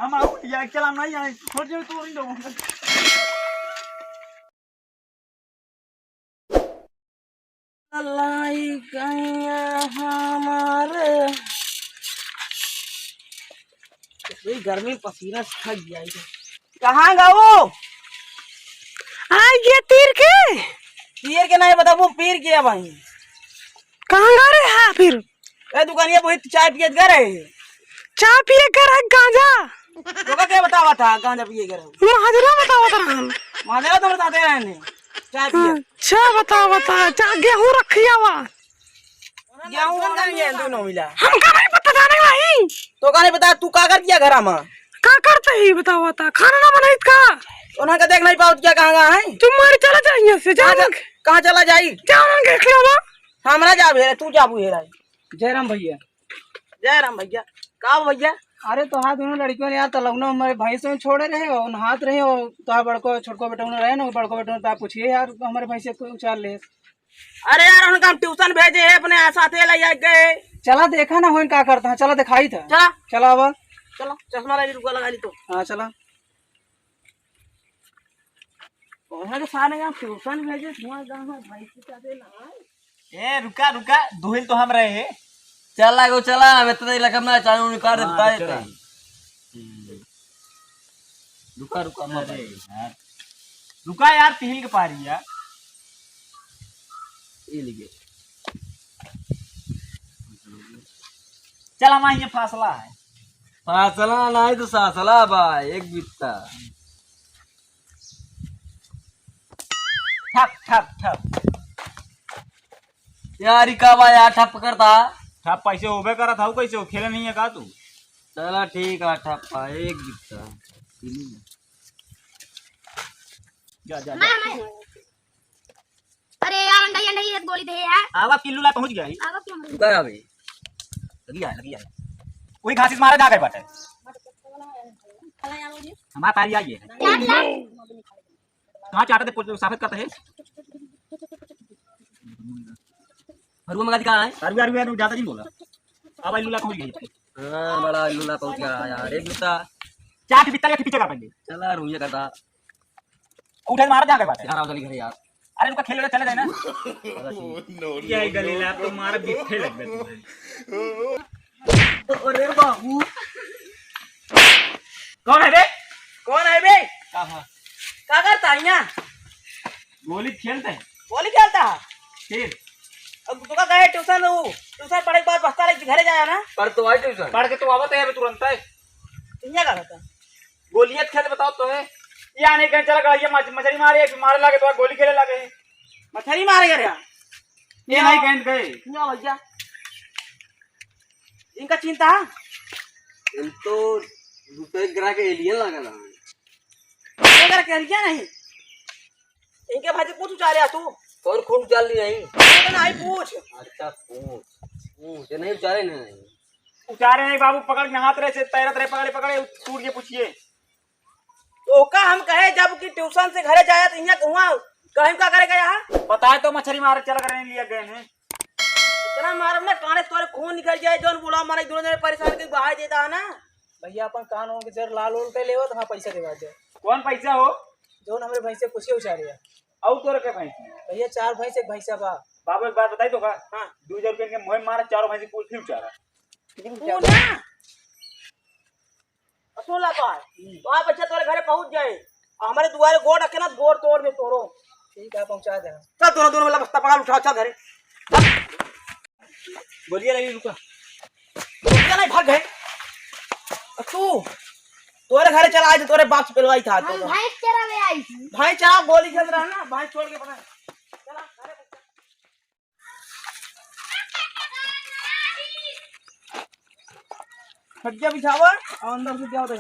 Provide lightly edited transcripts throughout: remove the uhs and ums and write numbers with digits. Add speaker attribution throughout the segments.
Speaker 1: हम आओ या चला नहीं आए छोड़ दे तो नहीं दो
Speaker 2: लाई गैया हमारे इतनी गर्मी पसीना थक गया है। कहाँ गाओ
Speaker 3: ये तीर के
Speaker 2: नहीं बता वो पीर के भाई
Speaker 3: कहाँ गा रहे हैं फिर?
Speaker 2: ए दुकानिया बहुत चाय पिए कर रहे
Speaker 3: चाय पिए कर गांजा
Speaker 2: तो क्या बतावा था गांजा पिए कर
Speaker 3: महाजरा बतावा था हम
Speaker 2: महादेव तो बताते रहने चाय पिए
Speaker 3: अच्छा बता चाय गेहूं रखिया हुआ
Speaker 2: गेहूं का ये दोनों मिला
Speaker 3: हमका नहीं पता जाने भाई
Speaker 2: तो का नहीं बता तू का कर दिया घर में
Speaker 3: का करते ही बतावा था खाना ना बनाई का
Speaker 2: उन्हें का देख नहीं पाओ क्या कहाँ है
Speaker 3: तुम मारे चला जाइए से जा
Speaker 2: कहाँ चला जाई
Speaker 3: जाओ के खिलावा
Speaker 2: हमरा जा भेरे तू जा बुहेरा जयराम भैया का भैया
Speaker 4: अरे तो हाँ दोनों लड़कियों ने यार तलगनो हमारे भाई से छोड़े रहे हो हाथ रहे हो तो बड़को छोटको बेटा रहे ना बड़को बेटा तो आप पूछिए यार हमारे भाई से उचार ले।
Speaker 2: अरे यार उनका हम ट्यूशन भेजे है अपने साथे ले गए
Speaker 4: चला देखा ना हो क्या करता है चला दिखाई था
Speaker 2: चला
Speaker 4: चला अब
Speaker 2: चलो चश्मा लगा ली रुका लगा ली तो
Speaker 4: हाँ चला
Speaker 2: के सारे यहाँ ट्यूशन भेजे तुम्हारे गाँव में भाई से साथे लगा
Speaker 1: ए रुका रुका दुहिल तो हम रहे हैं
Speaker 5: चला गो चला मैं तो इलाका में चालू निकाल देता है रुका रुका मत
Speaker 1: रुका यार तिहिल के पारी यार
Speaker 5: ये लिखे
Speaker 1: चल हमारा ये फासला है
Speaker 5: फासला नहीं तो सासला भाई एक बित्ता
Speaker 1: ठप ठप ठप
Speaker 5: यार का भाई यार ठप करता
Speaker 1: ठप पैसे होबे करा था कैसे हो खेले नहीं है का तू
Speaker 5: चला ठीक है ठप्पा एक बित्ता
Speaker 1: जा जा
Speaker 6: अरे यार अंडा अंडा ये गोली दे यार
Speaker 1: आवा पिल्लू ला पहुंच गया
Speaker 6: आवा क्यों
Speaker 5: रुका अभी
Speaker 1: लगी है वही घासिस मारा जा गए बाटे हमारा पारी आई है कहां चाहते थे साबित करते हैं
Speaker 5: हरुआ मगा दिखा है
Speaker 1: अरु ज्यादा नहीं बोला अब लूला पहुंच गई
Speaker 5: हां बड़ा लूला पहुंच गया यार एक बित्ता
Speaker 1: चार के बित्ता के पीछे कर पाएंगे
Speaker 5: चला रुइया करता
Speaker 1: उठे मारा जा गए बाटे
Speaker 5: यार आओ चली घर यार
Speaker 1: अरे उनका खेल चले जाए ना यही गलीला तो मार बिठे लग गए
Speaker 2: अरे बाबू
Speaker 1: कौन है
Speaker 2: बे
Speaker 1: कहां
Speaker 2: का करता है यहाँ
Speaker 1: गोली खेलते हैं
Speaker 2: गोली खेलता है
Speaker 1: फिर
Speaker 2: अब तू का गए ट्यूशन पढ़े के बाद बस्ता लेके घरे जाया ना
Speaker 5: पर तो आई ट्यूशन
Speaker 1: पढ़ के तो आवत है तुरंत है
Speaker 2: किन्या का रहता
Speaker 1: गोलियां खेल बताओ तो है या नहीं कहीं चला गया ये मछली मारे मारे लगे तो गोली खेले लगे
Speaker 2: मछली मारे गए
Speaker 1: ये नहीं कहीं गए
Speaker 2: ना भैया इनका चिंता
Speaker 5: इन तो रुपए गिरा के एलियन लगा ना
Speaker 2: अगर कह क्या नहीं इनके भाई से पूछ उचारे तू
Speaker 5: कौन खून चल रही नहीं
Speaker 2: तो नहीं पूछ
Speaker 5: अच्छा पूछ ये नहीं उचारे नहीं
Speaker 1: उचारे नहीं बाबू पकड़ के हाथ रहे से तैरत रहे पकड़े पकड़े टूट के पूछिए
Speaker 2: तो का हम कहे जब कि ट्यूशन से घरे जाया तो यहाँ वहाँ कहीं का करेगा यहाँ
Speaker 1: बताए तो मछली मारे चल कर लिया गए हैं
Speaker 2: इतना मारब ना काने तोरे खून निकल जाए जोन बुला हमारे दोनों जने परेशान के बहाई देता है ना
Speaker 4: भैया अपन कान हो के जर लाल ओल पे लेवत हाँ पैसा देवा दे
Speaker 1: कौन पैसा हो
Speaker 4: जोन हमारे भाई से पूछिए उचारिया
Speaker 1: और तोरे के पैसे
Speaker 4: भैया 4 भैंस एक भैंसा बा
Speaker 1: बाबू एक बात बताई तो का हाँ 2000 रुपये के मोह मारा चारों भैंसी पूछ फिर उचारा
Speaker 2: तू ना सुन ला तो तो आप बच्चे तोरे घरे पहुंच जाए हमारे दुआरे गोड़ रखे ना गोड़ तोड़ दे तोरो
Speaker 4: ठीक है पहुंचा दे
Speaker 2: चल दोनों वाला बस्ता पकड़ उठा चल घरे
Speaker 1: बोलिए नहीं रुका
Speaker 2: क्या नहीं भाग गए तू तोरे घरे चला आज तोरे बाप से पिलवाई था तो
Speaker 6: भाई तेरा ले आई थी
Speaker 2: भाई चला गोली खेल रहा है ना भाई छोड़ के पता चला घरे खटिया बिछावा और अंदर से जाओ तो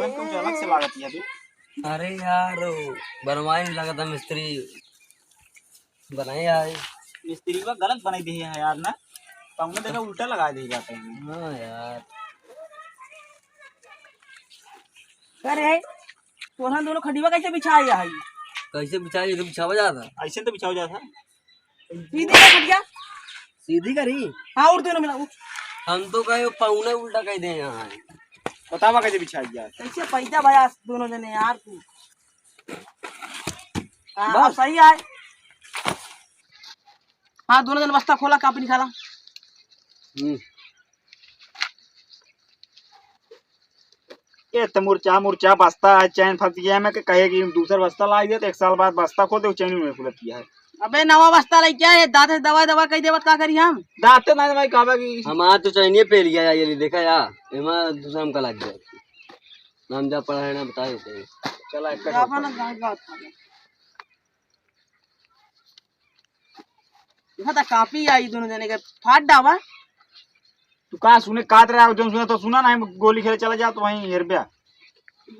Speaker 1: तुम जो अलग से लागत है तू
Speaker 5: अरे यार बनवाई नहीं लगा था मिस्त्री बनाए यार
Speaker 1: मिस्त्री का गलत बनाई दी है यार ना तो हमने देखा उल्टा लगा दी जाता है
Speaker 5: हाँ यार
Speaker 2: अरे तोरा दोनों खटिया कैसे बिछाया है
Speaker 5: कैसे बिछाई तो बिछावा जाता
Speaker 1: ऐसे तो बिछाओ जाता
Speaker 2: सीधे खटिया
Speaker 5: सीधी करी।
Speaker 2: हाँ उठ दोनों मिला उठ।
Speaker 5: हम तो कहे पौने उल्टा कह दे यहाँ।
Speaker 1: बतावा कैसे बिछाई यार।
Speaker 2: कैसे पैसा भया दोनों जने यार तू। हाँ अब सही है। हाँ दोनों जन बस्ता खोला कापी निकाला।
Speaker 1: ये तो मुरचा बस्ता है, चैन फंस गया। मैं कहे कि दूसरा बस्ता ला दिया तो 1 साल बाद बस्ता खोल दे, चैन में खुलत किया है।
Speaker 2: अबे नवा बस्ता लाई क्या है, दांत से दवा कही देवत का करी हम।
Speaker 1: दाते ना भाई कहबा कि
Speaker 5: हमारा तो चाहिए पे लिया ये देखा यार, एमा दूसरा हमका लग गया। नाम जा पढ़ा है ना बता देते हैं।
Speaker 1: चला एक
Speaker 2: जाफा ना गांव का था। देखा था कापी आई दोनों जने के फाट डावा।
Speaker 1: तू कहाँ सुने काट रहा है, जो सुना तो सुना ना, गोली खेले चला जा तो वहीं हेर गया।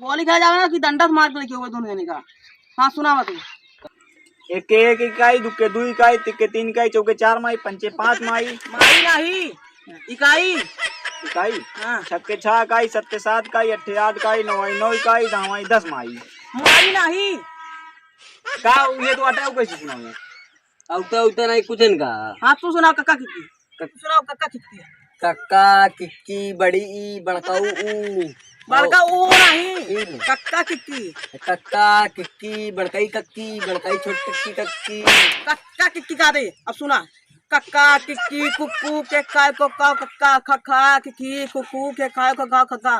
Speaker 2: गोली खा जावे ना कि डंडा से मार के लेके हुए दोनों जने का। हाँ सुना मत।
Speaker 1: एक एक इकाई, दुक्के 2 इकाई, तिक्के 3 इकाई, चौके 4 माई, पंचे 5 माई।
Speaker 2: मारी नहीं इकाई।
Speaker 1: इकाई
Speaker 2: हाँ
Speaker 1: 6 इकाई, 7 7 इकाई, 8 8 इकाई, 9 इकाई, 10 माई।
Speaker 2: मारी नहीं।
Speaker 1: का ये तो अटा कैसे सुनाऊं?
Speaker 5: औता औता नहीं कुछ इनका।
Speaker 2: हाँ तू सुनाओ कक्का कितनी। सुनाओ कक्का कितनी।
Speaker 5: कक्का किक्की बड़ी ई बड़काऊ ऊ।
Speaker 2: बड़का वो नहीं कक्का कितनी।
Speaker 5: कक्का किक्की बड़काई कक्की बड़काई छोटी कक्की।
Speaker 2: कक्का कितनी का दे। अब सुना कक्का किक्की कुक्कू के काय को का कक्का खखा किक्की कुक्कू के काय को गा खखा।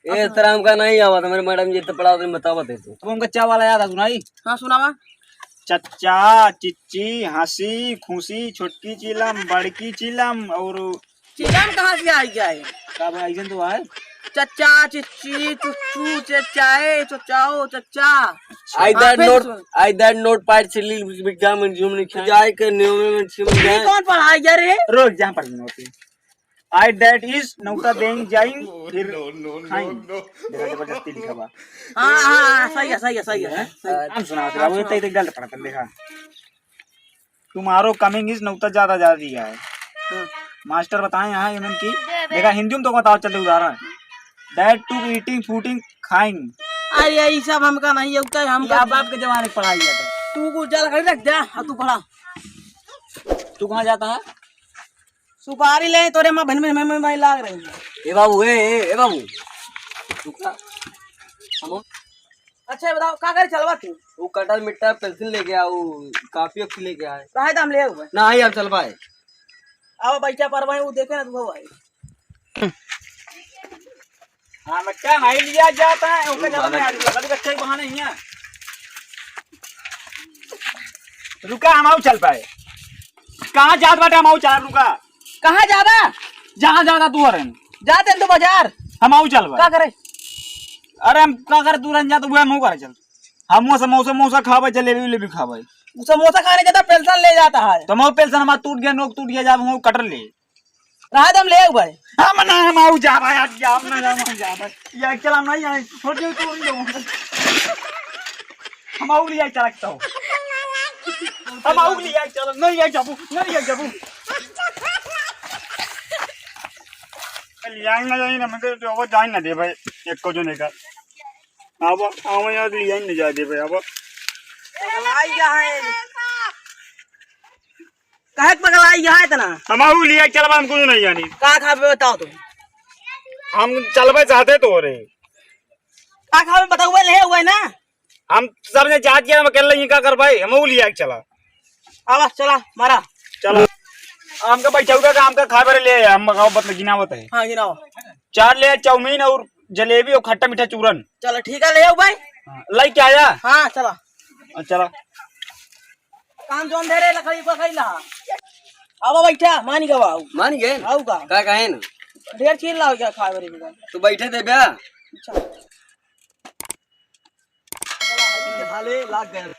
Speaker 5: ए तरह हमका नहीं आवा था मेरे मैडम जी तो पढ़ा तो बतावा थे तो।
Speaker 1: अब हम कच्चा वाला याद है सुनाई।
Speaker 2: हाँ सुनावा।
Speaker 1: चच्चा चिच्ची हंसी खुशी, छोटकी चिलम बड़की चिलम और
Speaker 2: चिलम कहाँ से आई जाए।
Speaker 1: का भाई ऐसा तो है।
Speaker 2: चच्चा चिच्ची चुच्चू चचाए चचाओ चच्चा।
Speaker 5: आई दैट नोट पार्ट सिली विज्ञान में जुमने खिजाए के नियम में सिम
Speaker 2: ये कौन पढ़ाई जा रे।
Speaker 1: रोज जहाँ पर होती आई दैट इज नौता देंग जाइंग फिर खाइंग। देखा जबरदस्ती लिखा बा।
Speaker 2: हाँ हाँ सही है सही है सही है।
Speaker 1: हम सुना तेरा वो तो गलत पढ़ा कर देखा। तुम्हारो कमिंग इज नौता ज्यादा दिया है। मास्टर बताएं यहाँ एमएन की। देखा हिंदी में तो बताओ चलते उदाहरण। दैट टू ईटिंग फूटिंग खाइंग।
Speaker 2: अरे ये सब हमका नहीं होता है। हमका
Speaker 1: बाप के जमाने में पढ़ाई जाता है।
Speaker 2: तू कुछ ज्यादा खड़ी रख जा। तू पढ़ा।
Speaker 1: तू कहाँ जाता है?
Speaker 2: सुपारी ले तोरे माँ बहन में भाई लाग रही है।
Speaker 5: ए बाबू ए बाबू तू का हम
Speaker 2: अच्छा बताओ का करे चलवा तू।
Speaker 5: वो कटर मिट्टा पेंसिल लेके आओ, काफी अच्छी लेके आए।
Speaker 2: काहे दाम ले हुए
Speaker 5: ना ही आप चल पाए।
Speaker 2: अब बैठा पर भाई वो देखे ना तू भाई।
Speaker 1: हाँ मैं क्या नहीं लिया जाता है उनका जब मैं लगा तो अच्छा ही बहाना नहीं है। रुका हम आओ चल पाए। कहाँ जात बाटे हम आओ चल रुका।
Speaker 2: कहाँ जाना।
Speaker 1: जहाँ जाता तू अरे
Speaker 2: जाते तो बाजार।
Speaker 1: हम आओ चल
Speaker 2: का करे।
Speaker 1: अरे हम का करे तू रन जा तो वो हम करे चल। हम समोसा खावे जलेबी उलेबी खावे।
Speaker 2: समोसा खाने जाता पेंशन ले जाता है।
Speaker 1: तो मैं पेंशन हमारा टूट गया नोक टूट गया जब हम कटर ले
Speaker 2: रहा दम ले भाई।
Speaker 1: हम ना हम आओ जा भाई आज जा ना जा हम जा भाई ये चल हम नहीं आए छोड़ दे तू इन हम आओ लिया चलता हूं। हम आओ लिया चल नहीं आई जाबू नहीं आई जाबू लिया ना जाई ना मैं तो वो जान ना दे भाई एक को जो नहीं का अब आवे यार लिया नहीं जा दे भाई अब
Speaker 2: पगलाई है काहे पगलाई है इतना।
Speaker 1: हम आओ लिया चल हमको नहीं जानी
Speaker 2: का खाबे बताओ तुम।
Speaker 1: हम चलबे चाहते तो रे
Speaker 2: का खाबे बताओ ले हुए ना।
Speaker 1: हम सब ने जात किया हम अकेले ही का कर भाई हम लिया चला
Speaker 2: आवा चला मारा
Speaker 1: चला हमका बैठाऊगा का हमका खा भरे ले हम मगाओ बत गिनावत है।
Speaker 2: हाँ गिनाओ
Speaker 1: 4 ले चाउमीन और जलेबी और खट्टा मीठा चूरन।
Speaker 2: चलो ठीक है ले आओ भाई।
Speaker 1: लाई क्या आया।
Speaker 2: हाँ चला
Speaker 1: चला
Speaker 2: काम जोन दे रे लकड़ी पकड़ ला। अब बैठा मान गवाऊ
Speaker 5: मान गए
Speaker 2: आऊ का
Speaker 5: का कहे न
Speaker 2: ढेर चीज लाओ क्या खा बरे में।
Speaker 5: तू बैठे दे बे
Speaker 2: अच्छा
Speaker 5: भाले लाग गए।